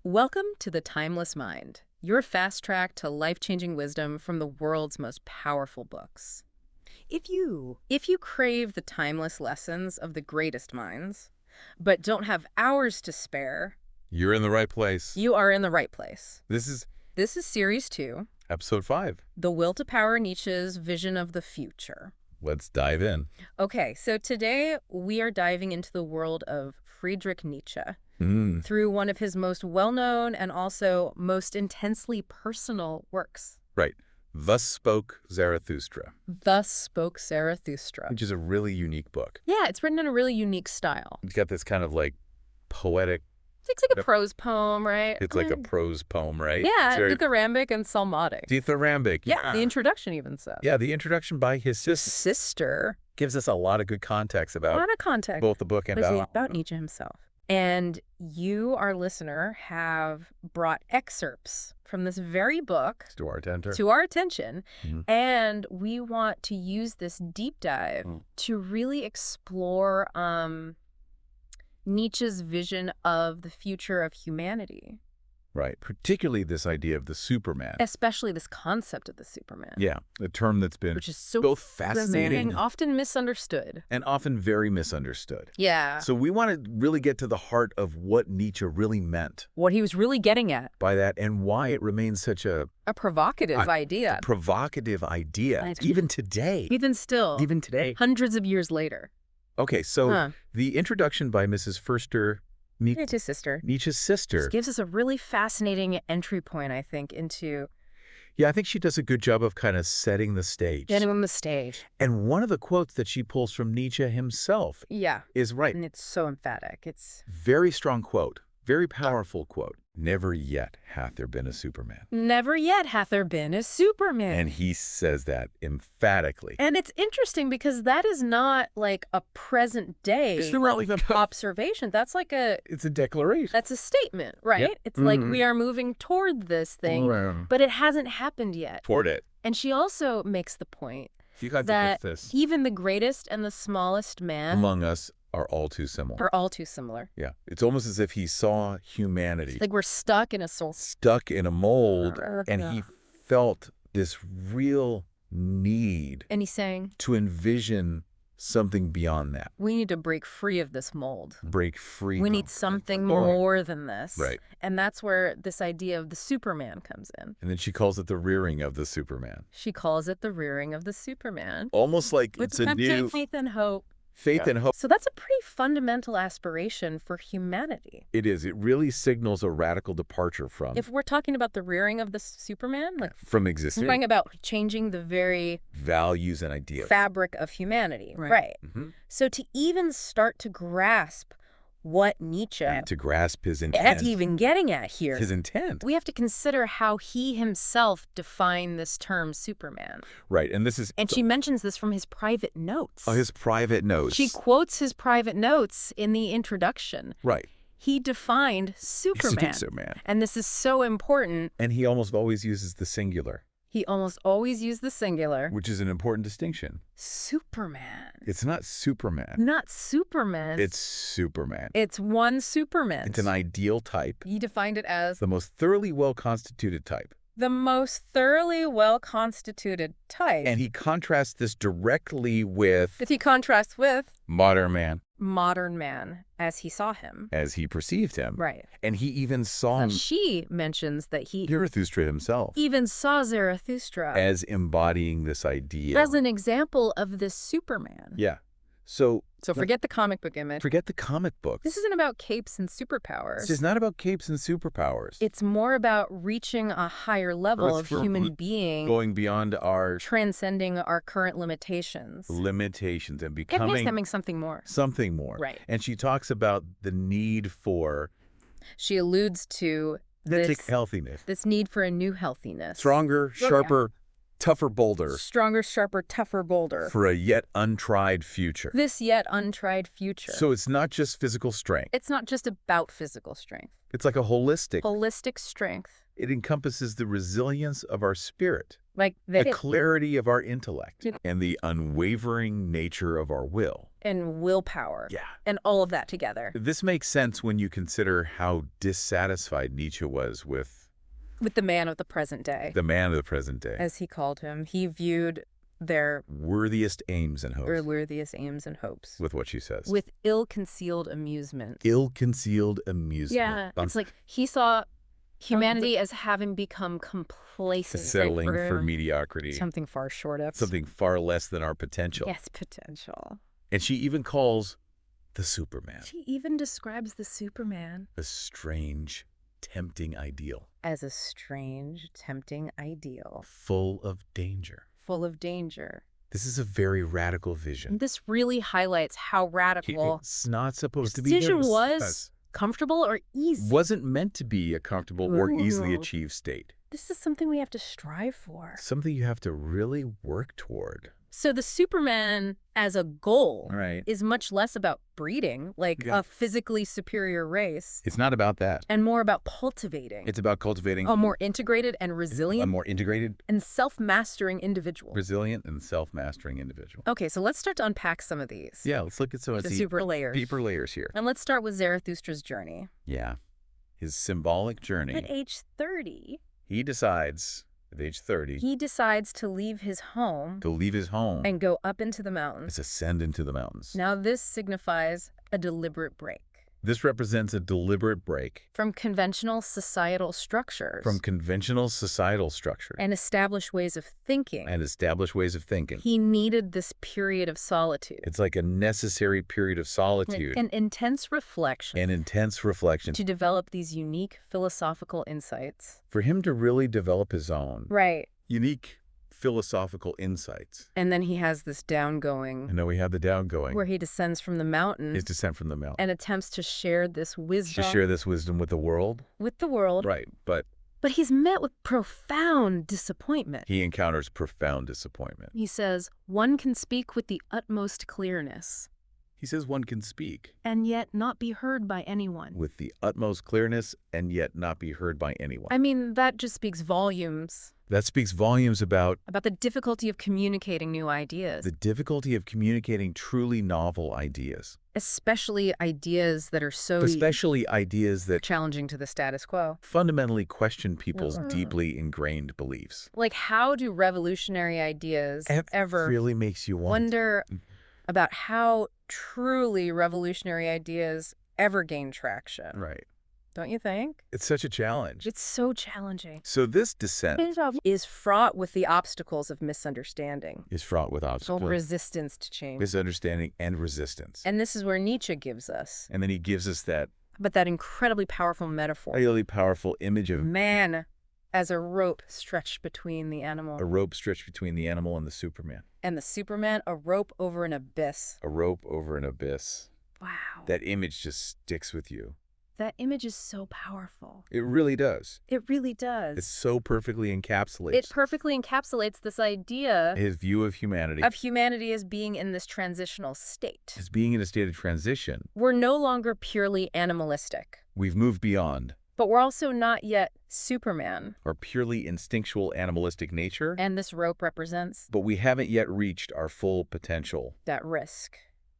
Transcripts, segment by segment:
Welcome to The Timeless Mind, your fast track to life-changing wisdom from the world's most powerful books. If you crave the timeless lessons of the greatest minds, but don't have hours to spare, You're in the right place. you are in the right place. This is This is Series 2, episode 5. The Will to Power Nietzsche's Vision of the Future. Let's dive in. Okay, so today we are diving into the world of Friedrich Nietzsche through one of his most well-known and also most intensely personal works. Right. Thus Spoke Zarathustra, Thus Spoke Zarathustra. which is a really unique book. Yeah, it's written in a really unique style. It's got this kind of like poetic, It's like a prose poem, right? it's like a prose poem, right? Yeah, It's very dithyrambic and psalmodic. dithyrambic. Yeah, the introduction even says. Yeah, the introduction by his sister Sister. gives us a lot of good context A about lot of context. both the book and about Nietzsche himself. And you, our listener, have brought excerpts from this very book to our attention. to our attention. Mhm. And we want to use this deep dive to really explore Nietzsche's vision of the future of humanity, Right. Particularly this idea of the Superman. especially this concept of the Superman, Yeah, a term that's been which is so both fascinating often misunderstood. and often very misunderstood. Yeah. So we want to really get to the heart of what Nietzsche really meant What he was really getting at, by that and why it remains such a provocative idea, provocative idea, Right. even today. even still, Even today. hundreds of years later. Okay, so the introduction by Mrs. Förster, Nietzsche's sister. Nietzsche's sister. This gives us a really fascinating entry point, I think, into Yeah, I think she does a good job of kind of setting the stage. getting on the stage. And one of the quotes that she pulls from Nietzsche himself Yeah, is right. and it's so emphatic. It's Very strong quote. Very powerful quote. Never yet hath there been a Superman. never yet hath there been a Superman. And he says that emphatically. And it's interesting because that is not like a present day It's the relevant observation. That's like It's a declaration. that's a statement, right? Yep. It's like we are moving toward this thing, but it hasn't happened yet. Toward it. And she also makes the point You got to that get this. even the greatest and the smallest man Among us are all too similar. are all too similar. Yeah. It's almost as if he saw humanity Like we're stuck in a soul. stuck in a mold and he felt this real need And he's saying, to envision something beyond that. we need to break free of this mold. Break free. We from need it. something more than this. Right. And that's where this idea of the Superman comes in. And then she calls it the rearing of the Superman. She calls it the rearing of the Superman. Almost like With it's a new faith and hope. faith and hope. So that's a pretty fundamental aspiration for humanity. It is. It really signals a radical departure from If we're talking about the rearing of the Superman, like from we're existing talking about changing the very values and ideas. fabric of humanity. Right. Mhm. So to even start to grasp what Nietzsche And to grasp his intent. that's even getting at here, His intent. we have to consider how he himself defined this term Superman. Right. And this is And she mentions this from his private notes. his private notes. She quotes his private notes in the introduction. Right. He defined Superman. Superman. And this is so important. And he almost always uses the singular, He almost always used the singular. which is an important distinction. Superman. It's not Superman. Not Superman. It's Superman. It's one Superman. It's an ideal type, He defined it as the most thoroughly well-constituted type. the most thoroughly well-constituted type. And he contrasts this directly with that he contrasts with modern man modern man as he saw him. as he perceived him. Right. And he even saw She mentions that he Zarathustra himself even saw Zarathustra as embodying this idea. as an example of this Superman. Yeah. So Forget the comic book image. forget the comic books. This isn't about capes and superpowers. This is not about capes and superpowers. It's more about reaching a higher level of human being, going beyond our transcending our current limitations, limitations and and becoming becoming something more. something more. Right. And she talks about the need for She alludes to this healthiness. need for a new healthiness. Stronger, Yeah. sharper, tougher, bolder. Stronger, sharper, tougher, bolder. For a yet untried future. This yet untried future. So it's not just physical strength. It's not just about physical strength. It's like a Holistic strength. It encompasses the resilience of our spirit, Like the clarity of our intellect, and the unwavering nature of our will. And willpower. Yeah. And all of that together. This makes sense when you consider how dissatisfied Nietzsche was with the man of the present day. The man of the present day. As he called him. He viewed their worthiest aims and hopes. Worthiest aims and hopes. With what she says. With ill-concealed amusement. Ill-concealed amusement. Yeah. It's like he saw humanity as having become complacent. Settling for mediocrity. Something far short of. Something far less than our potential. Yes, potential. And she even calls the Superman. She even describes the Superman. A strange, tempting ideal. As a strange, tempting ideal. Full of danger. Full of danger. This is a very radical vision. This really highlights how radical it's not supposed to be. Decision was comfortable or easy. Wasn't meant to be a comfortable or easily achieved state. This is something we have to strive for. Something you have to really work toward. So the Superman as a goal right. is much less about breeding, like a physically superior race. It's not about that. And more about cultivating. It's about cultivating a more integrated and resilient. A more integrated and self-mastering individual. Resilient and self-mastering individual. Okay, so let's start to unpack some of these. Yeah, let's look at some of the deeper layers here. And let's start with Zarathustra's journey. Yeah, his symbolic journey. At age 30. He decides... At age 30, he decides to leave his home. And go up into the mountains. Ascend into the mountains. Now this signifies a deliberate break. This represents a deliberate break. From conventional societal structures. And established ways of thinking. He needed this period of solitude. It's like a necessary period of solitude. An intense reflection. To develop these unique philosophical insights. For him to really develop his own. Right. Unique philosophical insights. And then he has this downgoing. And then we have the downgoing. Where he descends from the mountain. His descent from the mountain. And attempts to share this wisdom. With the world. Right, but he's met with profound disappointment. He encounters profound disappointment. He says, one can speak with the utmost clearness. He says one can speak. And yet not be heard by anyone. With the utmost clearness and yet not be heard by anyone. I mean, that just speaks volumes. That speaks volumes about the difficulty of communicating new ideas. The difficulty of communicating truly novel ideas. Especially ideas that are challenging to the status quo. Fundamentally question people's deeply ingrained beliefs. Like, how do revolutionary ideas ever really makes you wonder about how truly revolutionary ideas ever gain traction? Right. Don't you think? It's such a challenge. It's so challenging. So this descent is fraught with the obstacles of misunderstanding. Resistance to change. Misunderstanding and resistance. And this is where Nietzsche gives us. And then he gives us that incredibly powerful metaphor. A really powerful image of man as a rope stretched between the animal. A rope stretched between the animal and the Superman. And the Superman, a rope over an abyss. A rope over an abyss. Wow. That image just sticks with you. That image is so powerful. It really does. It really does. It so perfectly encapsulates. It perfectly encapsulates this idea. His view of humanity. Of humanity as being in this transitional state. As being in a state of transition. We're no longer purely animalistic. We've moved beyond. But we're also not yet Superman. Our purely instinctual animalistic nature. And this rope represents. But we haven't yet reached our full potential. That risk.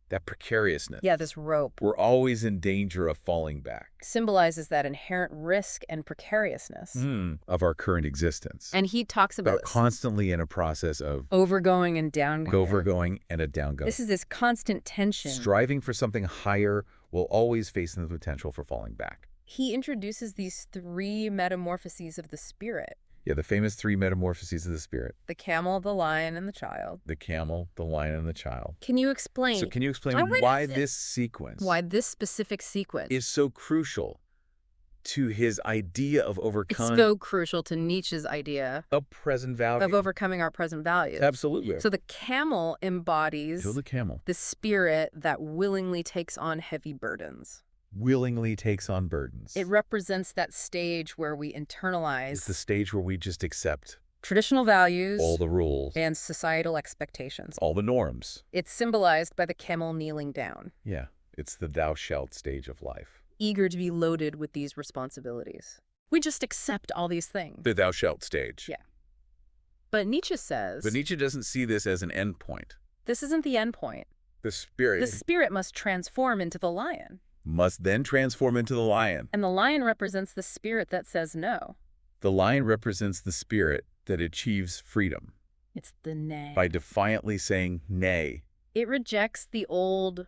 That precariousness. Yeah, this rope. We're always in danger of falling back. Symbolizes that inherent risk and precariousness. Of our current existence. And he talks about constantly in a process of overgoing and downgoing. Overgoing and a downgoing. This is this constant tension. Striving for something higher will always face the potential for falling back. He introduces these three metamorphoses of the spirit. Yeah, the famous three metamorphoses of the spirit. The camel, the lion, and the child. The camel, the lion, and the child. Can you explain? So can you explain why this sequence? Why this specific sequence? Is so crucial to his idea of overcoming. It's so crucial to Nietzsche's idea. Of present value. Of overcoming our present values. Absolutely. So the camel embodies. The spirit that willingly takes on heavy burdens. Willingly takes on burdens. It represents that stage where we internalize. It's the stage where we just accept Traditional values. All the rules. And societal expectations. All the norms. It's symbolized by the camel kneeling down. Yeah, it's the thou shalt stage of life. Eager to be loaded with these responsibilities. We just accept all these things. The thou shalt stage. Yeah. But Nietzsche says... But Nietzsche doesn't see this as an end point. This isn't the end point. The spirit... The spirit must transform into the lion. Must then transform into the lion. And the lion represents the spirit that says no. The lion represents the spirit that achieves freedom. It's the nay. By defiantly saying nay. It rejects the old,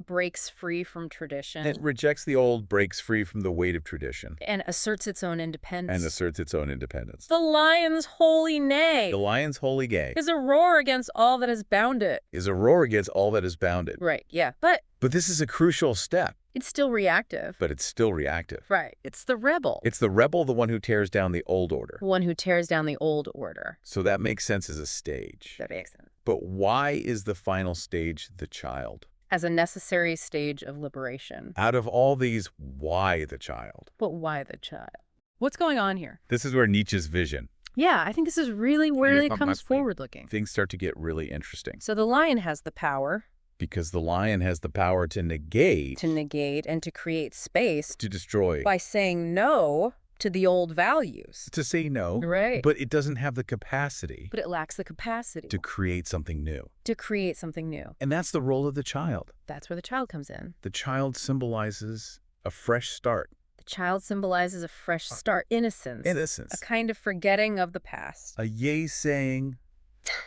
breaks free from tradition. It rejects the old, breaks free from the weight of tradition. And asserts its own independence. And asserts its own independence. The lion's holy neigh. The lion's holy gay. Is a roar against all that has bound it. Is a roar against all that is bounded. Right, yeah. But this is a crucial step. It's still reactive. But it's still reactive. Right. It's the rebel. It's the rebel, the one who tears down the old order. The one who tears down the old order. So that makes sense as a stage. That makes sense. But why is the final stage the child? As a necessary stage of liberation. Out of all these, why the child? But why the child? What's going on here? This is where Nietzsche's vision. Yeah, I think this is really where it comes forward-looking. Things start to get really interesting. So the lion has the power. Because the lion has the power to negate. To negate and to create space. To destroy. By saying no to the old values. To say no. Right. But it doesn't have the capacity. But it lacks the capacity. To create something new. To create something new. And that's the role of the child. That's where the child comes in. The child symbolizes a fresh start. The child symbolizes a fresh start. Innocence. Innocence. A kind of forgetting of the past. A yay saying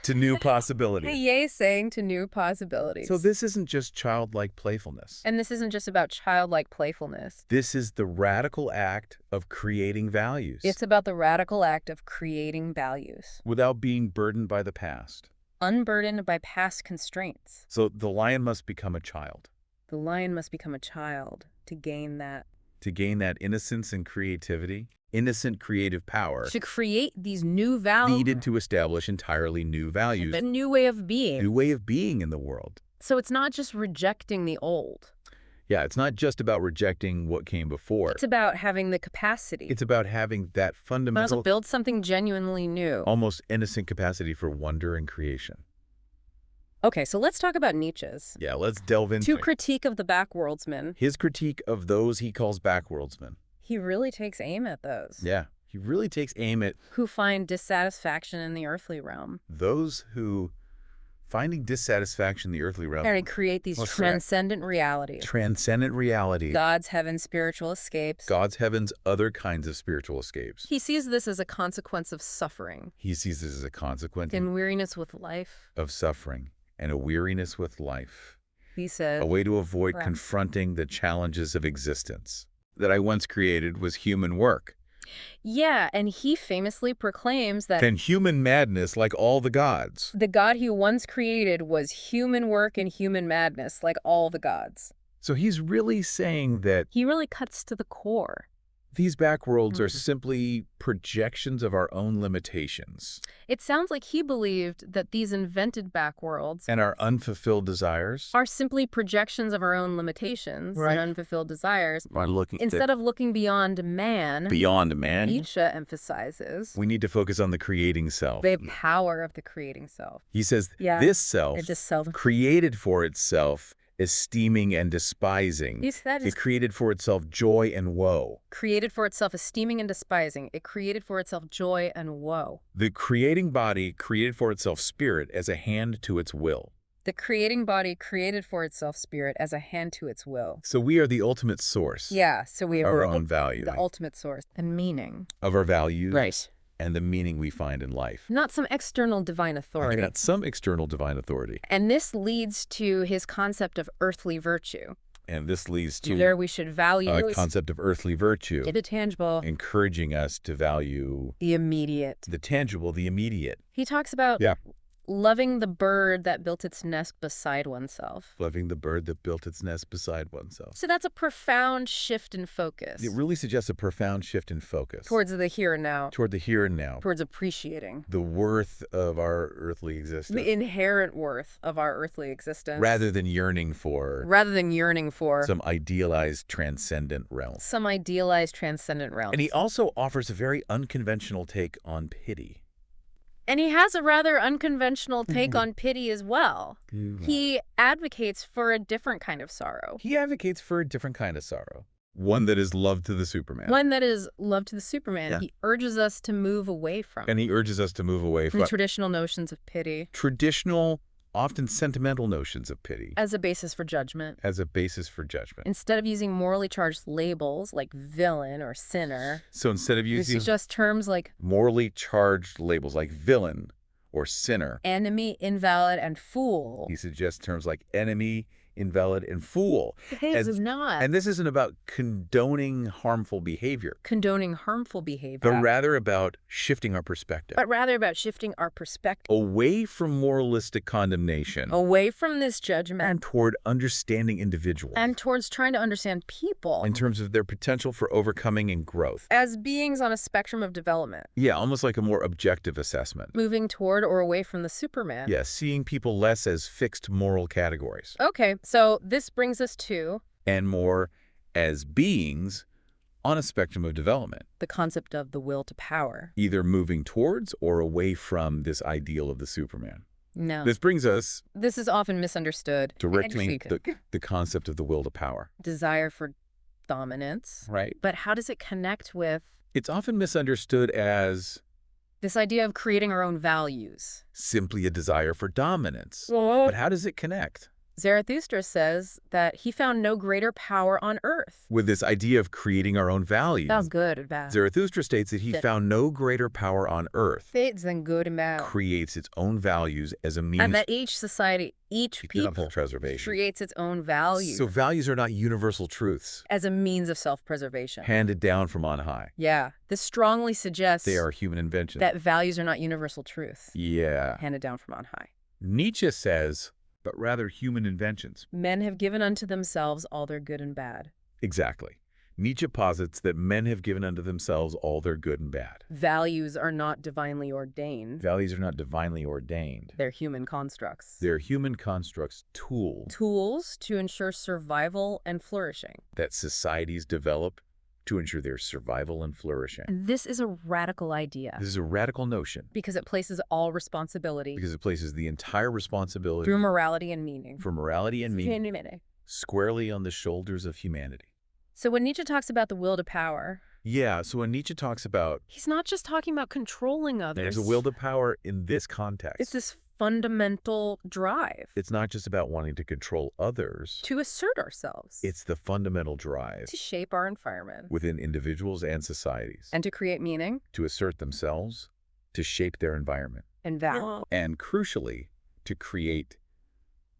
to new possibilities. A yay saying to new possibilities. So this isn't just childlike playfulness. And this isn't just about childlike playfulness. This is the radical act of creating values. It's about the radical act of creating values. Without being burdened by the past. Unburdened by past constraints. So the lion must become a child. The lion must become a child to gain that. To gain that innocence and creativity. Innocent creative power. To create these new values. Needed to establish entirely new values. A new way of being. New way of being in the world. So it's not just rejecting the old. Yeah, it's not just about rejecting what came before. It's about having the capacity. It's about having that fundamental... build something genuinely new. Almost innocent capacity for wonder and creation. Okay, so let's talk about Nietzsche's. Yeah, let's delve into To critique of the backworldsman. His critique of those he calls backworldsmen. He really takes aim at those. Yeah, he really takes aim at... Who find dissatisfaction in the earthly realm. Those who, finding dissatisfaction in the earthly realm... And create these transcendent realities. Transcendent realities. God's heaven's spiritual escapes. God's heaven's other kinds of spiritual escapes. He sees this as a consequence of suffering. He sees this as a consequence... In weariness with life. Of suffering. And a weariness with life. He said... A way to avoid confronting the challenges of existence. That I once created was human work. Yeah, and he famously proclaims that... And human madness like all the gods. The God he once created was human work and human madness like all the gods. So he's really saying that... He really cuts to the core. These backworlds are simply projections of our own limitations. It sounds like he believed that these invented backworlds and our unfulfilled desires are simply projections of our own limitations and unfulfilled desires. Instead of looking beyond man, Nietzsche emphasizes we need to focus on the creating self. The power of the creating self. He says this self, created for itself, esteeming and despising. It created for itself joy and woe. Created for itself esteeming and despising. It created for itself joy and woe. The creating body created for itself spirit as a hand to its will. The creating body created for itself spirit as a hand to its will. So we are the ultimate source. Yeah, so we are our own value. The ultimate source and meaning. Of our values. Right. And the meaning we find in life. Not some external divine authority. Not some external divine authority. And this leads to his concept of earthly virtue. And this leads to there we should value a concept of earthly virtue. The tangible. Encouraging us to value the immediate. The tangible, the immediate. He talks about loving the bird that built its nest beside oneself. Loving the bird that built its nest beside oneself. So that's a profound shift in focus. It really suggests a profound shift in focus. Towards the here and now. Toward the here and now. Towards appreciating. The worth of our earthly existence. The inherent worth of our earthly existence. Rather than yearning for. Some idealized transcendent realm. And he also offers a very unconventional take on pity. And he has a rather unconventional take on pity as well. He advocates for a different kind of sorrow. He advocates for a different kind of sorrow. One that is love to the Superman. One that is love to the Superman. Yeah. He urges us to move away from. And he urges us to move away from traditional notions of pity. Traditional, often sentimental notions of pity. As a basis for judgment. As a basis for judgment. Instead of using morally charged labels like villain or sinner. So instead of using just terms like morally charged labels like villain or sinner. Enemy, invalid, and fool. He suggests terms like enemy, invalid, and fool. This is not. And this isn't about condoning harmful behavior. Condoning harmful behavior. But rather about shifting our perspective. Away from moralistic condemnation. Away from this judgment. And toward understanding individuals. And towards trying to understand people. In terms of their potential for overcoming and growth. As beings on a spectrum of development. Yeah, almost like a more objective assessment. Moving toward or away from the Superman. Yeah, seeing people less as fixed moral categories. Okay. So this brings us to... And more as beings on a spectrum of development. The concept of the will to power. Either moving towards or away from this ideal of the Superman. No. This brings us... This is often misunderstood. Directly the concept of the will to power. Desire for dominance. Right. But how does it connect with... It's often misunderstood as... This idea of creating our own values. Simply a desire for dominance. But how does it connect? Zarathustra says that he found no greater power on earth. With this idea of creating our own values. That's good and bad. Zarathustra states that he found no greater power on earth. Than good and bad. Creates its own values as a means. And that each society, each people preservation. Creates its own values. So values are not universal truths. As a means of self-preservation. Handed down from on high. Yeah. This strongly suggests they are human inventions. That values are not universal truths. Yeah. Handed down from on high. Nietzsche says, but rather human inventions. Men have given unto themselves all their good and bad. Exactly. Nietzsche posits that men have given unto themselves all their good and bad. Values are not divinely ordained. Values are not divinely ordained. They're human constructs. They're human constructs, tools. Tools to ensure survival and flourishing. That societies develop to ensure their survival and flourishing. And this is a radical idea. This is a radical notion. Because it places all responsibility. Because it places the entire responsibility. Through morality and meaning. For morality and meaning. Squarely on the shoulders of humanity. So when Nietzsche talks about the will to power... Yeah, so when Nietzsche talks about... He's not just talking about controlling others. There's a will to power in this context. It's this fundamental drive. It's not just about wanting to control others. To assert ourselves. It's the fundamental drive. To shape our environment. Within individuals and societies. And to create meaning. To assert themselves. To shape their environment. And value. And crucially, to create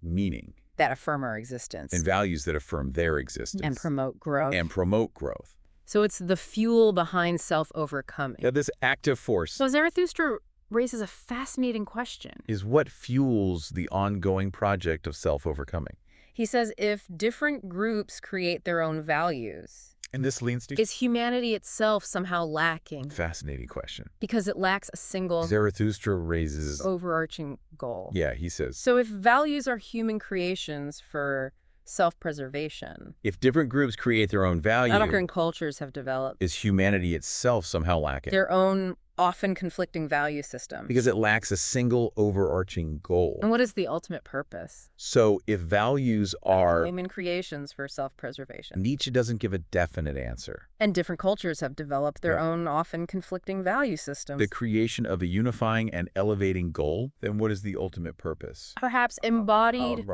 meaning. That affirm our existence. And values that affirm their existence. And promote growth. And promote growth. So it's the fuel behind self-overcoming. Yeah, this active force. So Zarathustra raises a fascinating question. Is what fuels the ongoing project of self-overcoming? He says if different groups create their own values... And this leads to... Is humanity itself somehow lacking? Fascinating question. Because it lacks a single... Zarathustra raises... overarching goal. Yeah, he says... So if values are human creations for self-preservation... If different groups create their own value... Different cultures have developed... Is humanity itself somehow lacking? Their own often conflicting value system. Because it lacks a single overarching goal. And what is the ultimate purpose? So if values are... human creations for self-preservation. Nietzsche doesn't give a definite answer. And different cultures have developed their own often conflicting value systems. The creation of a unifying and elevating goal, then what is the ultimate purpose? Perhaps embodied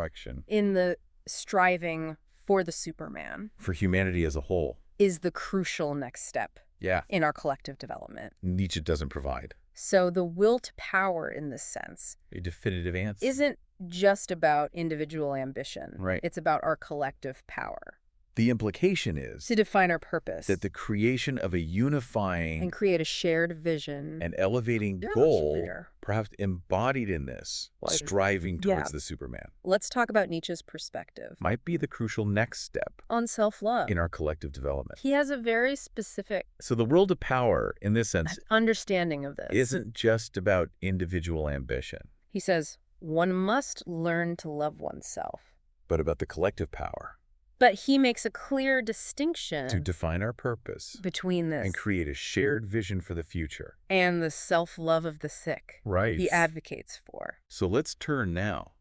in the striving for the Superman. For humanity as a whole. Is the crucial next step. Yeah. In our collective development. Nietzsche doesn't provide. So the will to power in this sense. A definitive answer. Isn't just about individual ambition. Right. It's about our collective power. The implication is... to define our purpose. That the creation of a unifying... and create a shared vision. An elevating goal, perhaps embodied in this, striving towards the Superman. Let's talk about Nietzsche's perspective. Might be the crucial next step. On self-love. In our collective development. He has a very specific... So the will to power, in this sense... understanding of this. Isn't just about individual ambition. He says, one must learn to love oneself. But about the collective power. But he makes a clear distinction to define our purpose between this and create a shared vision for the future. And the self-love of the sick Right. he advocates for. So let's turn now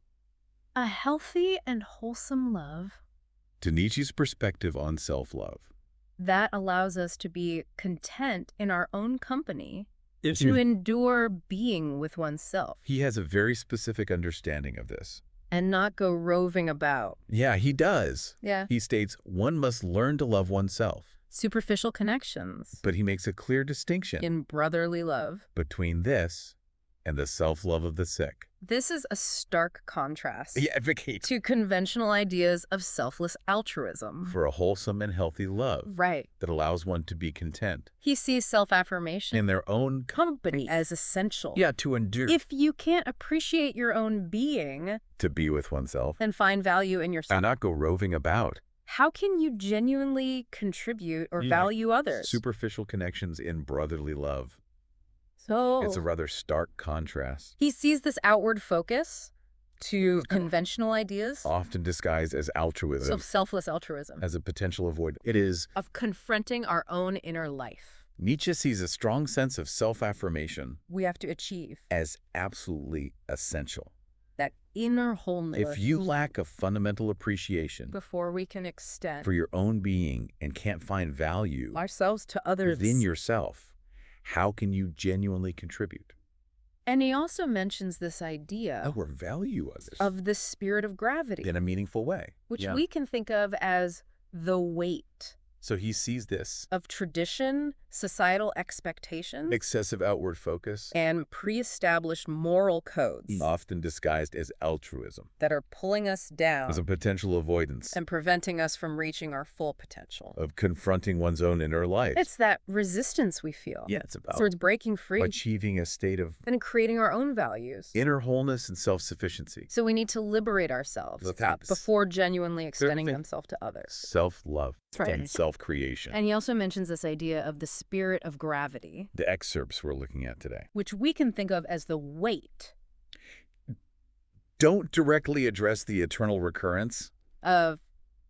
A healthy and wholesome love to Nietzsche's perspective on self-love. That allows us to be content in our own company, to endure being with oneself. He has a very specific understanding of this. And not go roving about. Yeah, he does. Yeah. He states one must learn to love oneself. Superficial connections. But he makes a clear distinction in brotherly love between this and the self-love of the sick. This is a stark contrast He advocates to conventional ideas of selfless altruism. for a wholesome and healthy love. Right. That allows one to be content. He sees self-affirmation in their own company as essential. Yeah, to endure. If you can't appreciate your own being, to be with oneself. And find value in yourself. And not go roving about. How can you genuinely contribute or value others? Superficial connections in brotherly love. So it's a rather stark contrast. He sees this outward focus to conventional ideas, often disguised as altruism, selfless altruism, as a potential avoid. It is of confronting our own inner life. Nietzsche sees a strong sense of self-affirmation we have to achieve as absolutely essential. That inner wholeness. If you lack a fundamental appreciation before we can extend for your own being and can't find value ourselves to others within yourself, how can you genuinely contribute? And he also mentions this idea or value others of the spirit of gravity in a meaningful way, which we can think of as the weight. So he sees this of tradition, societal expectations, excessive outward focus, and pre-established moral codes, often disguised as altruism, that are pulling us down as a potential avoidance and preventing us from reaching our full potential. Of confronting one's own inner life. It's that resistance we feel. Yeah, it's about towards breaking free, achieving a state of and creating our own values, inner wholeness and self-sufficiency. So we need to liberate ourselves before genuinely extending themselves to others. Self-love and self-creation. And he also mentions this idea of the spirit of gravity. The excerpts we're looking at today. Which we can think of as the weight. Don't directly address the eternal recurrence of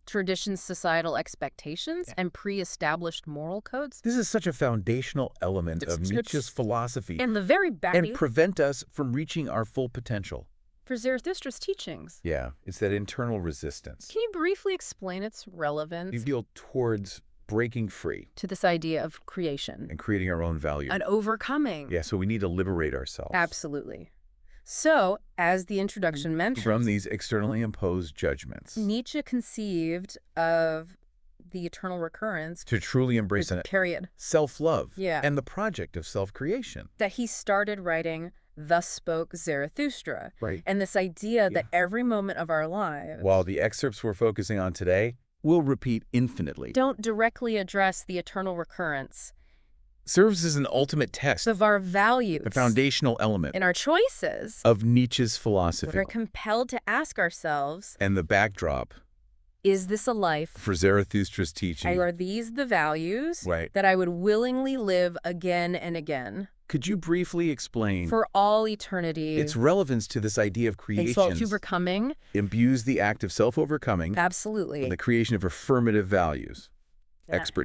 traditions, societal expectations, and pre-established moral codes. This is such a foundational element of Nietzsche's philosophy and the very back and prevent us from reaching our full potential. For Zarathustra's teachings. Yeah, it's that internal resistance. Can you briefly explain its relevance? You feel towards breaking free. To this idea of creation. And creating our own value. And overcoming. Yeah, so we need to liberate ourselves. Absolutely. So, as the introduction mentions, from these externally imposed judgments, Nietzsche conceived of the eternal recurrence to truly embrace self-love and the project of self-creation. That he started writing Thus Spoke Zarathustra. Right. And this idea that every moment of our lives, while the excerpts we're focusing on today will repeat infinitely, don't directly address the eternal recurrence, serves as an ultimate test of our values, the foundational element in our choices of Nietzsche's philosophy. We're compelled to ask ourselves, and the backdrop, is this a life for Zarathustra's teaching? Are these the values that I would willingly live again and again? Could you briefly explain for all eternity its relevance to this idea of creation? Self-overcoming imbues the act of self-overcoming. Absolutely. And the creation of affirmative values. Expert.